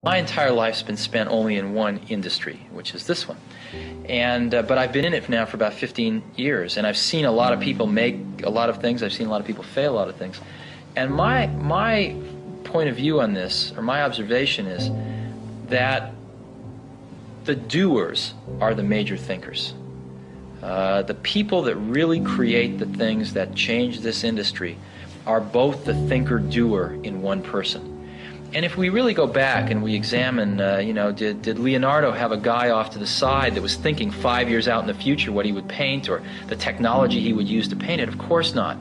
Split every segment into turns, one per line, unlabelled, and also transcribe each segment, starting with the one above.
My entire life's been spent only in one industry, which is this one. But I've been in it now for about 15 years, and I've seen a lot of people make a lot of things. I've seen a lot of people fail a lot of things. And my point of view on this, or my observation, is that the doers are the major thinkers. The people that really create the things that change this industry are both the thinker-doer in one person. And if we really go back and we examine, did Leonardo have a guy off to the side that was thinking 5 years out in the future what he would paint or the technology he would use to paint it? Of course not.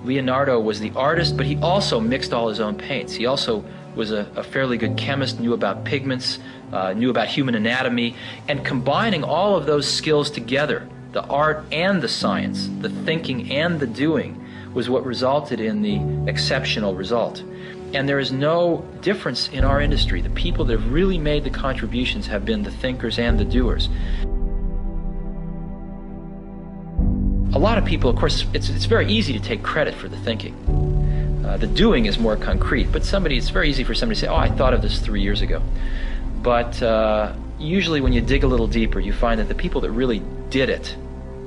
Leonardo was the artist, but he also mixed all his own paints. He also was a fairly good chemist, knew about pigments, knew about human anatomy, and combining all of those skills together, the art and the science, the thinking and the doing, was what resulted in the exceptional result. And there is no difference in our industry. The people that have really made the contributions have been the thinkers and the doers. A lot of people, of course, it's very easy to take credit for the thinking. The doing is more concrete, but it's very easy for somebody to say, oh, I thought of this 3 years ago. But usually when you dig a little deeper, you find that the people that really did it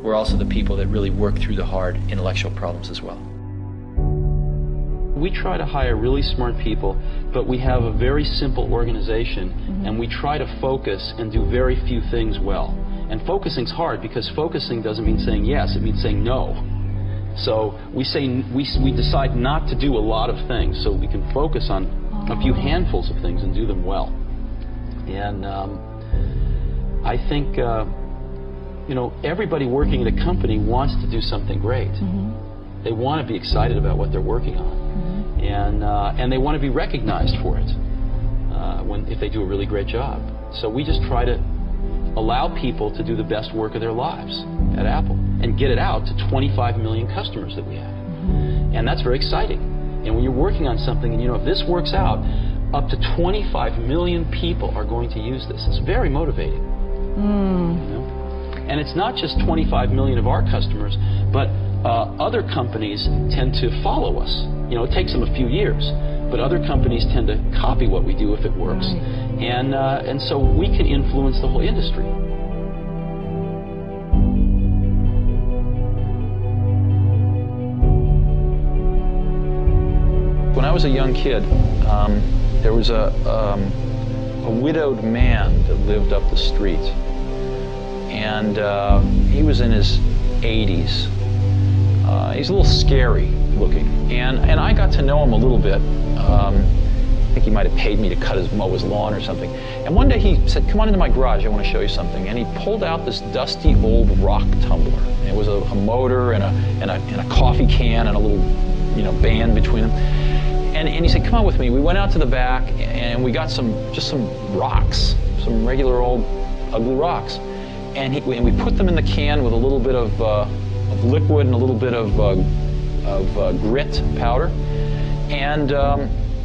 were also the people that really worked through the hard intellectual problems as well.
We try to hire really smart people, but we have a very simple organization, and we try to focus and do very few things well. And focusing's hard because focusing doesn't mean saying yes, it means saying no. So we decide not to do a lot of things so we can focus on a few handfuls of things and do them well. And I think everybody working at a company wants to do something great. They want to be excited about what they're working on. And they want to be recognized for it if they do a really great job. So we just try to allow people to do the best work of their lives at Apple and get it out to 25 million customers that we have. And that's very exciting. And when you're working on something and if this works out, up to 25 million people are going to use this. It's very motivating. And it's not just 25 million of our customers, but other companies tend to follow us. It takes them a few years, but other companies tend to copy what we do if it works. And so we can influence the whole industry.
When I was a young kid, there was a widowed man that lived up the street. And he was in his 80s. He's a little scary looking. And I got to know him a little bit. I think he might have paid me to mow his lawn or something. And one day he said, come on into my garage, I want to show you something. And he pulled out this dusty old rock tumbler. It was a motor and a coffee can and a little band between them. And he said, come on with me. We went out to the back and we got just some rocks, some regular old ugly rocks. And we put them in the can with a little bit of liquid and a little bit of grit powder. And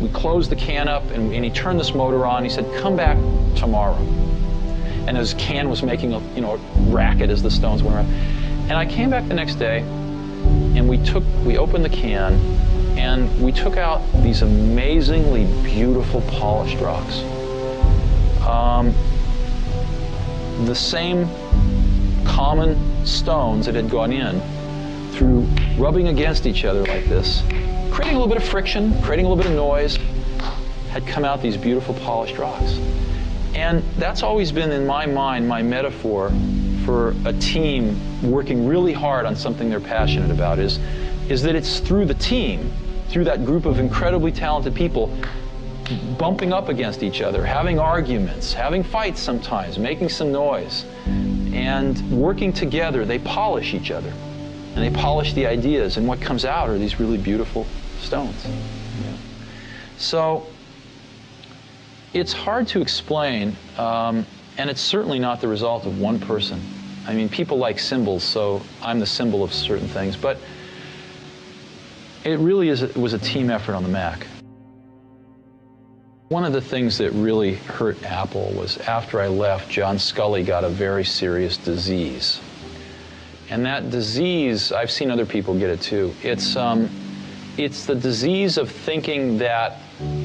we closed the can up and he turned this motor on. He said, come back tomorrow. And his can was making a racket as the stones went around. And I came back the next day and we opened the can and we took out these amazingly beautiful polished rocks. The same common stones that had gone in through rubbing against each other like this, creating a little bit of friction, creating a little bit of noise, had come out these beautiful polished rocks. And that's always been in my mind my metaphor for a team working really hard on something they're passionate about is that it's through the team, through that group of incredibly talented people bumping up against each other, having arguments, having fights sometimes, making some noise, and working together, they polish each other. And they polish the ideas, and what comes out are these really beautiful stones. So it's hard to explain, and it's certainly not the result of one person. I mean, people like symbols, so I'm the symbol of certain things, but it really was a team effort on the Mac. One of the things that really hurt Apple was after I left, John Sculley got a very serious disease. And that disease, I've seen other people get it too. it's the disease of thinking that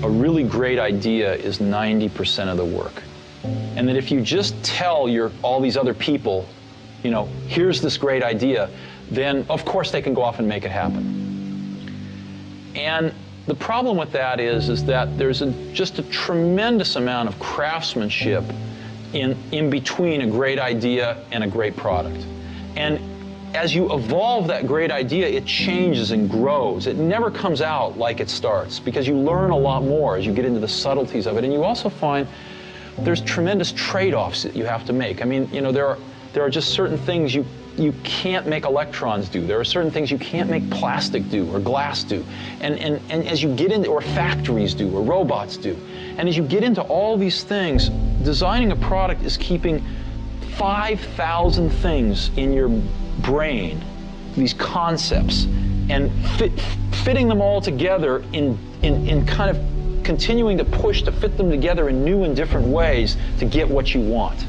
a really great idea is 90% of the work. And that if you just tell all these other people, you know, here's this great idea, then of course they can go off and make it happen. And the problem with that is that there's just a tremendous amount of craftsmanship in between a great idea and a great product. And as you evolve that great idea, it changes and grows. It never comes out like it starts, because you learn a lot more as you get into the subtleties of it. And you also find there's tremendous trade-offs that you have to make. I mean, you know, there are just certain things you can't make electrons do. There are certain things you can't make plastic do or glass do. And as you get into, or factories do, or robots do. And as you get into all these things, designing a product is keeping 5,000 things in your brain, these concepts, and fitting them all together in kind of continuing to push to fit them together in new and different ways to get what you want.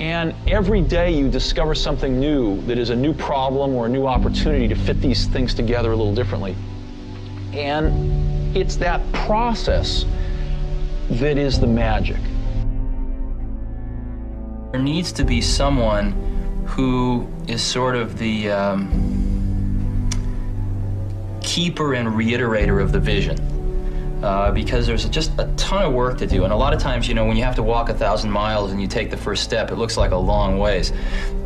And every day you discover something new that is a new problem or a new opportunity to fit these things together a little differently. And it's that process that is the magic.
There needs to be someone who is sort of the keeper and reiterator of the vision. Because there's just a ton of work to do. And a lot of times, you know, when you have to walk 1,000 miles and you take the first step, it looks like a long ways.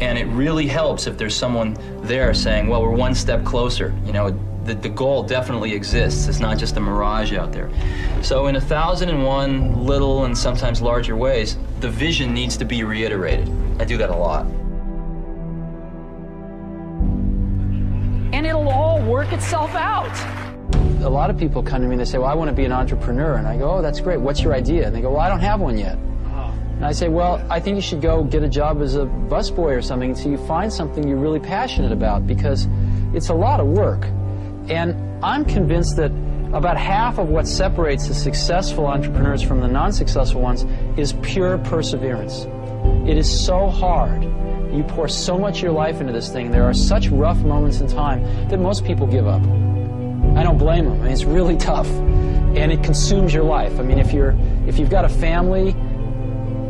And it really helps if there's someone there saying, well, we're one step closer. You know, the goal definitely exists. It's not just a mirage out there. So in 1,001 little and sometimes larger ways, the vision needs to be reiterated. I do that a lot.
And it'll all work itself out. A lot of people come to me and they say, well, I want to be an entrepreneur. And I go, oh, that's great. What's your idea? And they go, well, I don't have one yet. And I say, well, I think you should go get a job as a busboy or something until you find something you're really passionate about, because it's a lot of work. And I'm convinced that about half of what separates the successful entrepreneurs from the non-successful ones is pure perseverance. It is so hard. You pour so much of your life into this thing. There are such rough moments in time that most people give up. I don't blame them. I mean, it's really tough, and it consumes your life. I mean, if you've got a family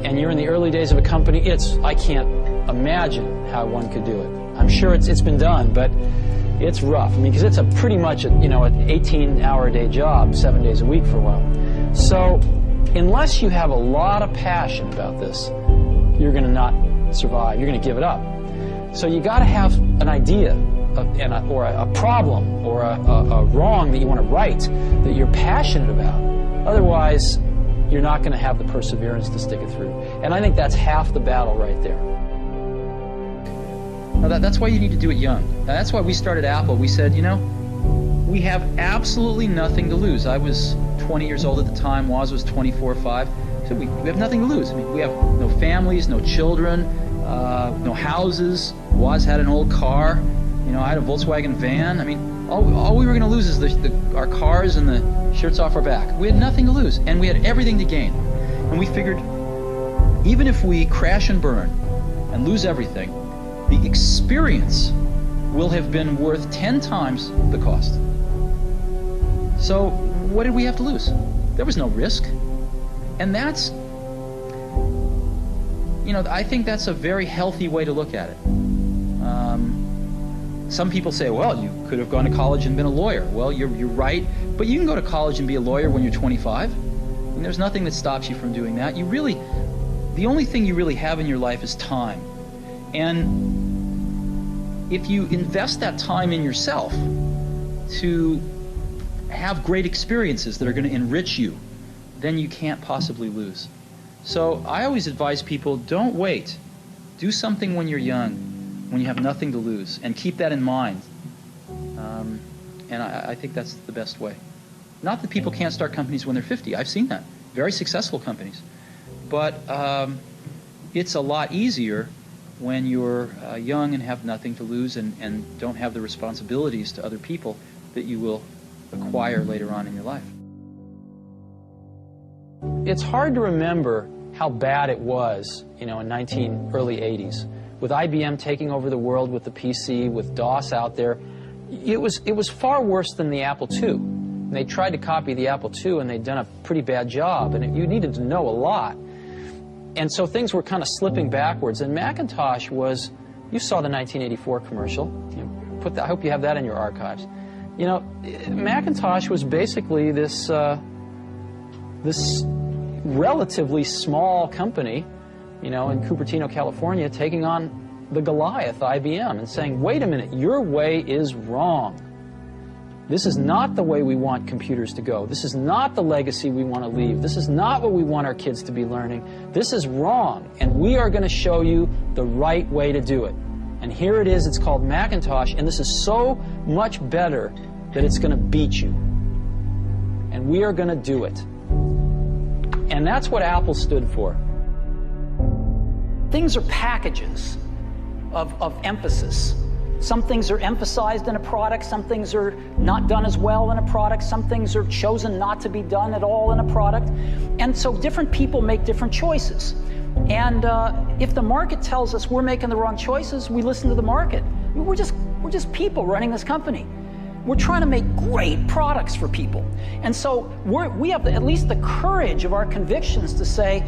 and you're in the early days of a company, I can't imagine how one could do it. I'm sure it's been done, but it's rough. I mean, because it's pretty much an 18-hour-a-day job, 7 days a week for a while. So, unless you have a lot of passion about this, you're going to not survive. You're going to give it up. So you got to have an idea. Or a problem or a wrong that you want to right that you're passionate about. Otherwise, you're not going to have the perseverance to stick it through. And I think that's half the battle right there.
Now that's why you need to do it young. Now that's why we started Apple. We said, you know, we have absolutely nothing to lose. I was 20 years old at the time. Woz was 24 or 5. So we have nothing to lose. I mean, we have no families, no children, no houses. Woz had an old car. You know, I had a Volkswagen van. I mean, all we were going to lose is our cars and the shirts off our back. We had nothing to lose, and we had everything to gain. And we figured, even if we crash and burn and lose everything, the experience will have been worth 10 times the cost. So what did we have to lose? There was no risk. And that's, you know, I think that's a very healthy way to look at it. Some people say, well, you could have gone to college and been a lawyer. Well, you're right, but you can go to college and be a lawyer when you're 25. And there's nothing that stops you from doing that. The only thing you really have in your life is time. And if you invest that time in yourself to have great experiences that are going to enrich you, then you can't possibly lose. So I always advise people, don't wait. Do something when you're young, when you have nothing to lose, and keep that in mind. And I think that's the best way. Not that people can't start companies when they're 50. I've seen that. Very successful companies. But it's a lot easier when you're young and have nothing to lose and don't have the responsibilities to other people that you will acquire later on in your life.
It's hard to remember how bad it was, you know, in early 80s. With IBM taking over the world with the PC, with DOS out there, it was far worse than the Apple II. They tried to copy the Apple II, and they'd done a pretty bad job, and you needed to know a lot. And so things were kind of slipping backwards. And Macintosh was, you saw the 1984 commercial. I hope you have that in your archives. You know, Macintosh was basically this this relatively small company, you know, in Cupertino, California, taking on the Goliath, IBM, and saying, wait a minute, your way is wrong. This is not the way we want computers to go. This is not the legacy we want to leave. This is not what we want our kids to be learning. This is wrong, and we are going to show you the right way to do it. And here it is. It's called Macintosh, and this is so much better that it's going to beat you. And we are going to do it. And that's what Apple stood for.
Things are packages of emphasis. Some things are emphasized in a product, some things are not done as well in a product, some things are chosen not to be done at all in a product. And so different people make different choices. And if the market tells us we're making the wrong choices, we listen to the market. We're just people running this company. We're trying to make great products for people. And so we have at least the courage of our convictions to say,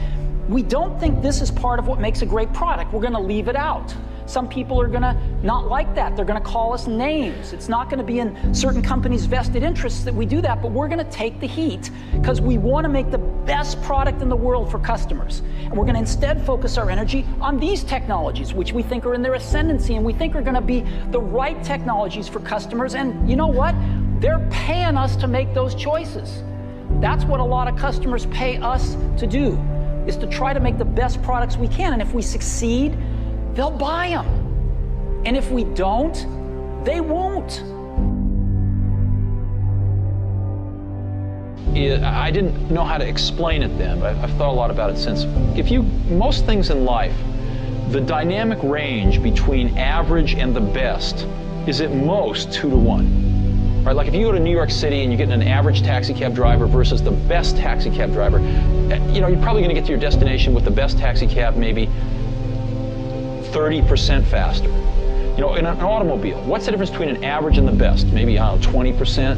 we don't think this is part of what makes a great product. We're going to leave it out. Some people are going to not like that. They're going to call us names. It's not going to be in certain companies' vested interests that we do that, but we're going to take the heat because we want to make the best product in the world for customers. And we're going to instead focus our energy on these technologies, which we think are in their ascendancy and we think are going to be the right technologies for customers. And you know what? They're paying us to make those choices. That's what a lot of customers pay us to do, is to try to make the best products we can. And if we succeed, they'll buy them. And if we don't, they won't.
I didn't know how to explain it then, but I've thought a lot about it since. Most things in life, the dynamic range between average and the best is at most 2 to 1. Right? Like if you go to New York City and you get an average taxi cab driver versus the best taxi cab driver, you know, you're probably going to get to your destination with the best taxi cab maybe 30% faster. You know, in an automobile, what's the difference between an average and the best? Maybe, I don't know, 20%.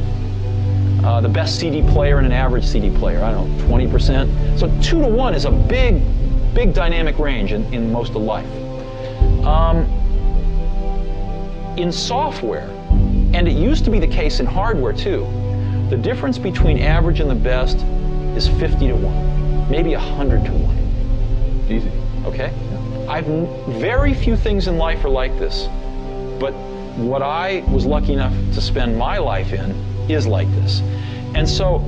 The best CD player and an average CD player, I don't know, 20%. So 2 to 1 is a big, big dynamic range in most of life. In software, and it used to be the case in hardware too, the difference between average and the best is 50 to 1, maybe 100 to 1.
Easy.
Okay? Very few things in life are like this, but what I was lucky enough to spend my life in is like this. And so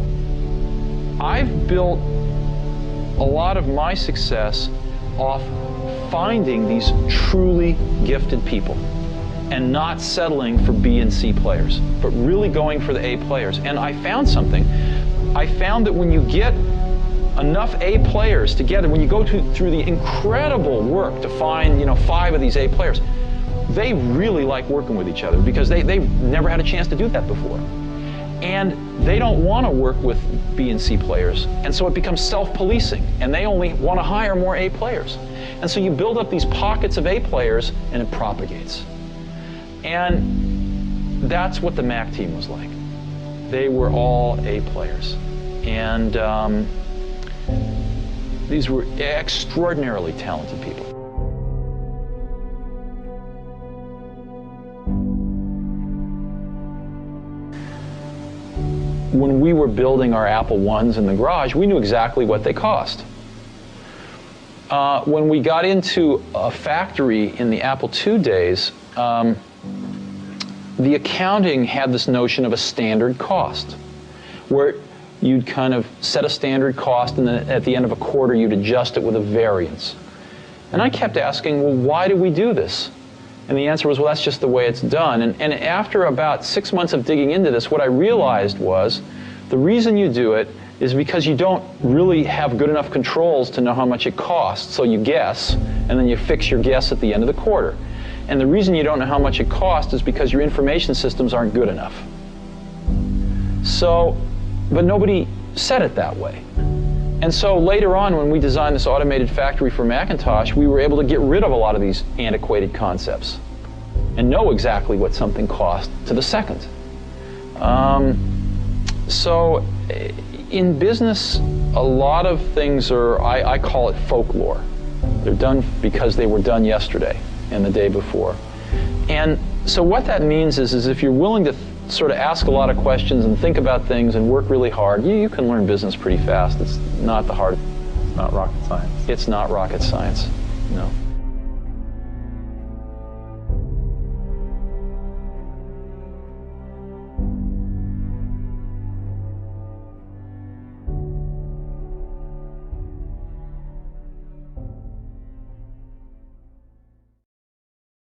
I've built a lot of my success off finding these truly gifted people and not settling for B and C players, but really going for the A players. And I found something. I found that when you get enough A players together, when you go through the incredible work to find, you know, 5 of these A players, they really like working with each other because they've never had a chance to do that before. And they don't want to work with B and C players, and so it becomes self-policing, and they only want to hire more A players. And so you build up these pockets of A players, and it propagates. And that's what the Mac team was like. They were all A players. And these were extraordinarily talented people. When we were building our Apple I's in the garage, we knew exactly what they cost. When we got into a factory in the Apple II days, the accounting had this notion of a standard cost, where you'd kind of set a standard cost, and then at the end of a quarter, you'd adjust it with a variance. And I kept asking, well, why do we do this? And the answer was, well, that's just the way it's done. And after about 6 months of digging into this, what I realized was the reason you do it is because you don't really have good enough controls to know how much it costs. So you guess, and then you fix your guess at the end of the quarter. And the reason you don't know how much it costs is because your information systems aren't good enough. So, but nobody said it that way. And so later on, when we designed this automated factory for Macintosh, we were able to get rid of a lot of these antiquated concepts. and know exactly what something cost to the second. So in business, a lot of things are, I call it folklore. They're done because they were done yesterday and the day before. And so what that means is if you're willing to sort of ask a lot of questions and think about things and work really hard, you can learn business pretty fast. It's not the hard.
It's not rocket science.
It's not rocket science, no.